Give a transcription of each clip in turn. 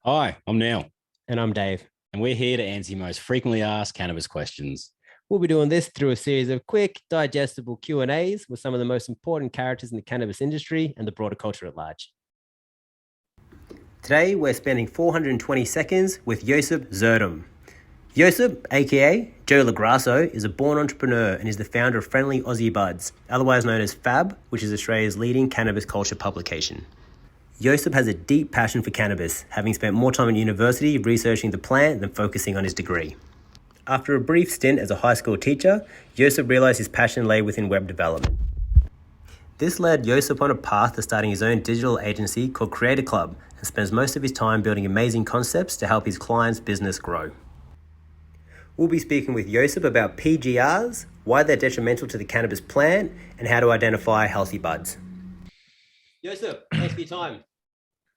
Hi, I'm Neil, And I'm Dave. and we're here to answer your most frequently asked cannabis questions. We'll be doing this through a series of quick, digestible Q&As with some of the most important characters in the cannabis industry and the broader culture at large. Today, we're spending 420 seconds with Josip Zirdum. Josip, aka Joe LaGrasso, is a born entrepreneur and is the founder of Friendly Aussie Buds, otherwise known as FAB, which is Australia's leading cannabis culture publication. Josip has a deep passion for cannabis, having spent more time at university researching the plant than focusing on his degree. After a brief stint as a high school teacher, Josip realized his passion lay within web development. This led Josip on a path to starting his own digital agency called Creator Club and spends most of his time building amazing concepts to help his clients' business grow. We'll be speaking with Josip about PGRs, why they're detrimental to the cannabis plant, and how to identify healthy buds. Josip, thanks for your time.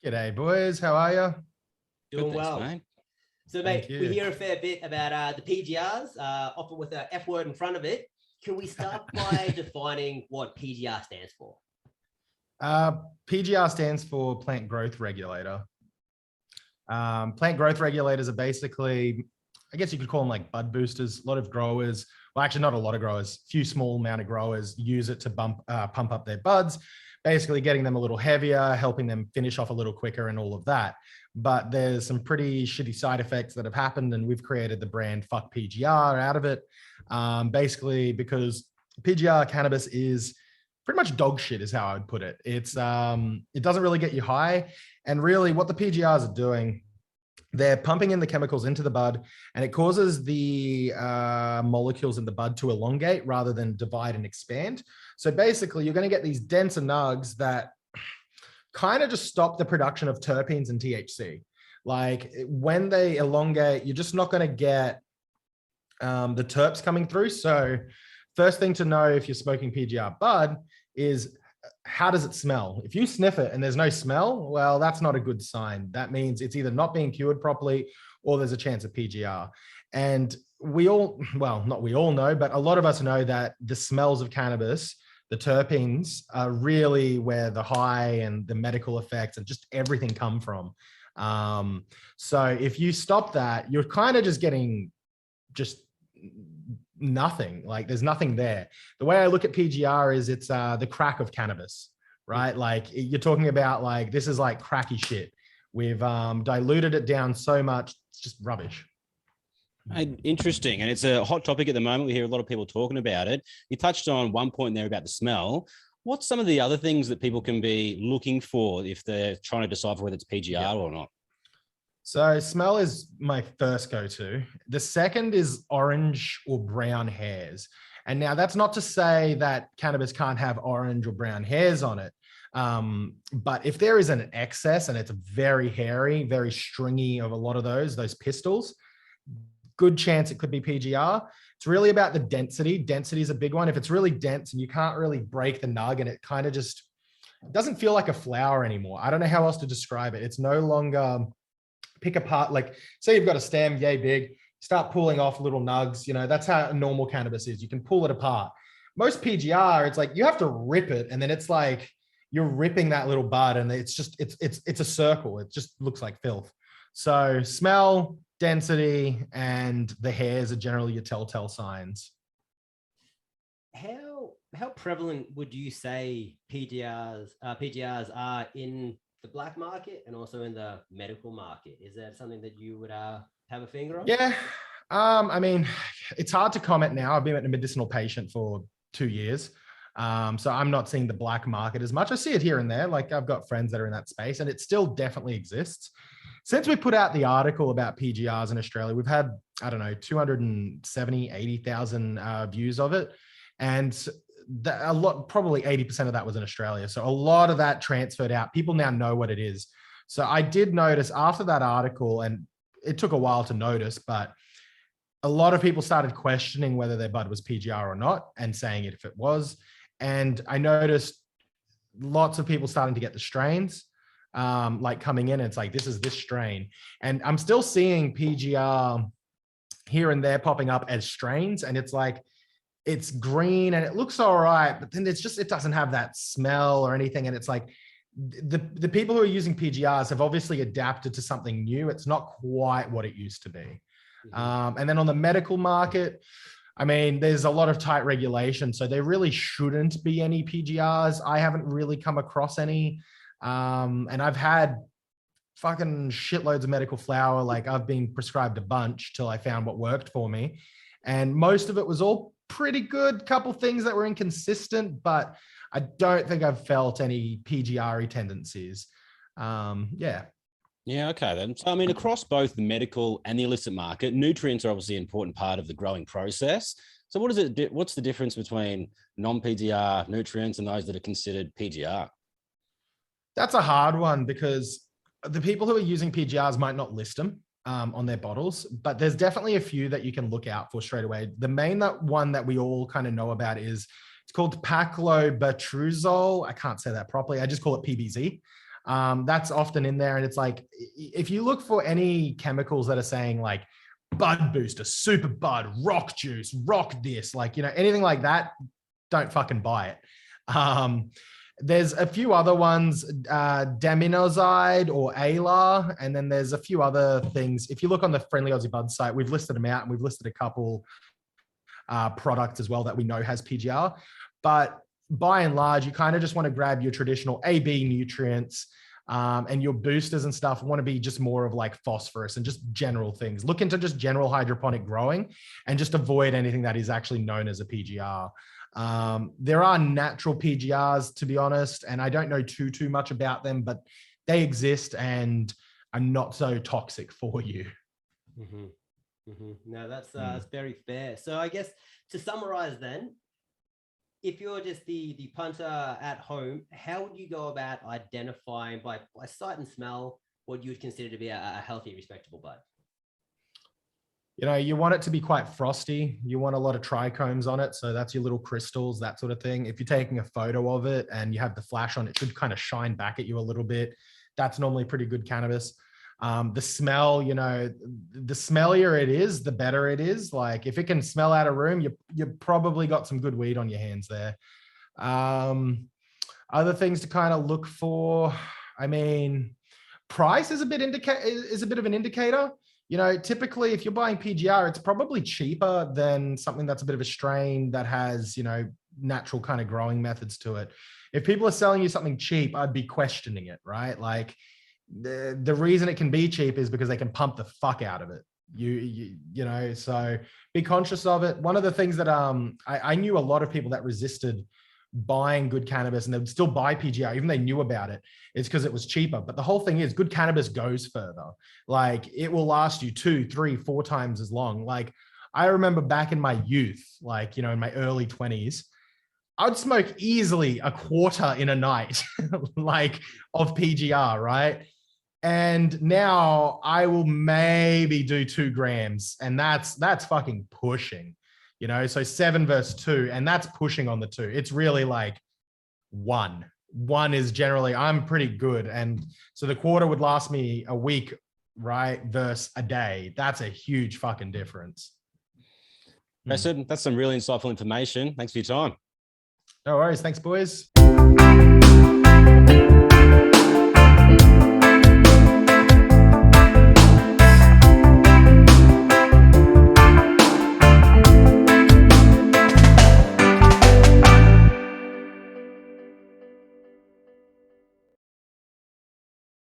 G'day, boys. How are you? Doing Good, well. thanks, mate. So, mate, we hear a fair bit about the PGRs, often with the F word in front of it. Can we start by defining what PGR stands for? PGR stands for Plant Growth Regulator. Plant growth regulators are basically, I guess you could call them like bud boosters. A lot of growers, well, actually not a lot of growers, few small amount of growers use it to pump up their buds, basically getting them a little heavier, helping them finish off a little quicker and all of that. But there's some pretty shitty side effects that have happened, and we've created the brand Fuck PGR out of it. Basically because PGR cannabis is pretty much dog shit is how I would put it. It doesn't really get you high. And really what the PGRs are doing, they're pumping in the chemicals into the bud, and it causes the molecules in the bud to elongate rather than divide and expand. So basically, you're going to get these denser nugs that kind of just stop the production of terpenes and THC. Like when they elongate, you're just not going to get the terps coming through. So first thing to know if you're smoking PGR bud is, how does it smell? If you sniff it and there's no smell, well, that's not a good sign. That means it's either not being cured properly or there's a chance of PGR. And we all, well, not we all know, but a lot of us know that the smells of cannabis, the terpenes, are really where the high and the medical effects and just everything come from. So if you stop that, you're kind of just getting just nothing. Like there's nothing there. The way I look at PGR is it's the crack of cannabis, right? Like you're talking about like, this is like cracky shit. We've diluted it down so much, it's just rubbish. Interesting. And it's a hot topic at the moment. We hear a lot of people talking about it. You touched on one point there about the smell. What's some of the other things that people can be looking for if they're trying to decipher whether it's PGR or not? So smell is my first go-to. The second is orange or brown hairs. And now that's not to say that cannabis can't have orange or brown hairs on it. But if there is an excess and it's very hairy, very stringy of a lot of those pistils, good chance it could be PGR. It's really about the density. Density is a big one. If it's really dense and you can't really break the nug and it kind of just doesn't feel like a flower anymore. I don't know how else to describe it. It's no longer pick apart, like say you've got a stem yay big, start pulling off little nugs, you know, that's how normal cannabis is. You can pull it apart. Most PGR, it's like you have to rip it, and then it's like you're ripping that little bud and it's just it's a circle. It just looks like filth. So smell, density, and the hairs are generally your telltale signs. How prevalent would you say PGRs are in the black market and also in the medical market? Is that something that you would have a finger on? Yeah. I mean, it's hard to comment now. I've been a medicinal patient for 2 years. So I'm not seeing the black market as much. I see it here and there. Like I've got friends that are in that space, and it still definitely exists. Since we put out the article about PGRs in Australia, we've had, I don't know, 270, 80,000 views of it. And a lot, probably 80% of that was in Australia. So a lot of that transferred out. People now know what it is. So I did notice after that article, and it took a while to notice, but a lot of people started questioning whether their bud was PGR or not and saying it if it was. And I noticed lots of people starting to get the strains, like coming in, and it's like, this is this strain. And I'm still seeing PGR here and there popping up as strains. And it's like, it's green and it looks all right, but then it's just, it doesn't have that smell or anything. And it's like, the people who are using PGRs have obviously adapted to something new. It's not quite what it used to be. And then on the medical market, I mean, there's a lot of tight regulation, so there really shouldn't be any PGRs. I haven't really come across any. And I've had fucking shitloads of medical flower. Like I've been prescribed a bunch till I found what worked for me. And most of it was all pretty good. Couple things that were inconsistent, but I don't think I've felt any PGR tendencies. Yeah. Yeah, okay then. So, I mean, across both the medical and the illicit market, nutrients are obviously an important part of the growing process. So what's the difference between non-PGR nutrients and those that are considered PGR? That's a hard one because the people who are using PGRs might not list them on their bottles, but there's definitely a few that you can look out for straight away. The main one that we all kind of know about is it's called paclobutrazol. I can't say that properly. I just call it PBZ. That's often in there. And it's like, if you look for any chemicals that are saying like bud booster, super bud, rock juice, rock this, like, you know, anything like that, don't fucking buy it. There's a few other ones, daminozide or ALAR, and then there's a few other things. If you look on the Friendly Aussie Bud site, we've listed them out and we've listed a couple products as well that we know has PGR. But by and large, you kind of just want to grab your traditional AB nutrients and your boosters and stuff want to be just more of like phosphorus and just general things. Look into just general hydroponic growing and just avoid anything that is actually known as a PGR. There are natural PGRs, to be honest, and I don't know too much about them, but they exist and are not so toxic for you. Mm-hmm. Mm-hmm. No, that's very fair. So I guess to summarize then, if you're just the punter at home, how would you go about identifying by sight and smell what you would consider to be a healthy, respectable bud? You know, you want it to be quite frosty. You want a lot of trichomes on it. So that's your little crystals, that sort of thing. If you're taking a photo of it and you have the flash on, it should kind of shine back at you a little bit. That's normally pretty good cannabis. The smell, you know, the smellier it is, the better it is. Like if it can smell out of room, you probably got some good weed on your hands there. Other things to kind of look for. I mean, price is a bit of an indicator. You know, typically if you're buying PGR, it's probably cheaper than something that's a bit of a strain that has, you know, natural kind of growing methods to it. If people are selling you something cheap, I'd be questioning it, right? Like the reason it can be cheap is because they can pump the fuck out of it. You know, so be conscious of it. One of the things that I knew a lot of people that resisted buying good cannabis and they would still buy PGR, even they knew about it. It's because it was cheaper. But the whole thing is good cannabis goes further. Like it will last you 2, 3, 4 times as long. Like I remember back in my youth, like, you know, in my early 20s, I'd smoke easily a quarter in a night, like of PGR, right? And now I will maybe do 2 grams, and that's fucking pushing, you know? So 7 versus 2, and that's pushing on the 2. It's really like 1. 1 is generally, I'm pretty good. And so the quarter would last me a week, right? Versus a day. That's a huge fucking difference. Josip, that's some really insightful information. Thanks for your time. No worries. Thanks, boys.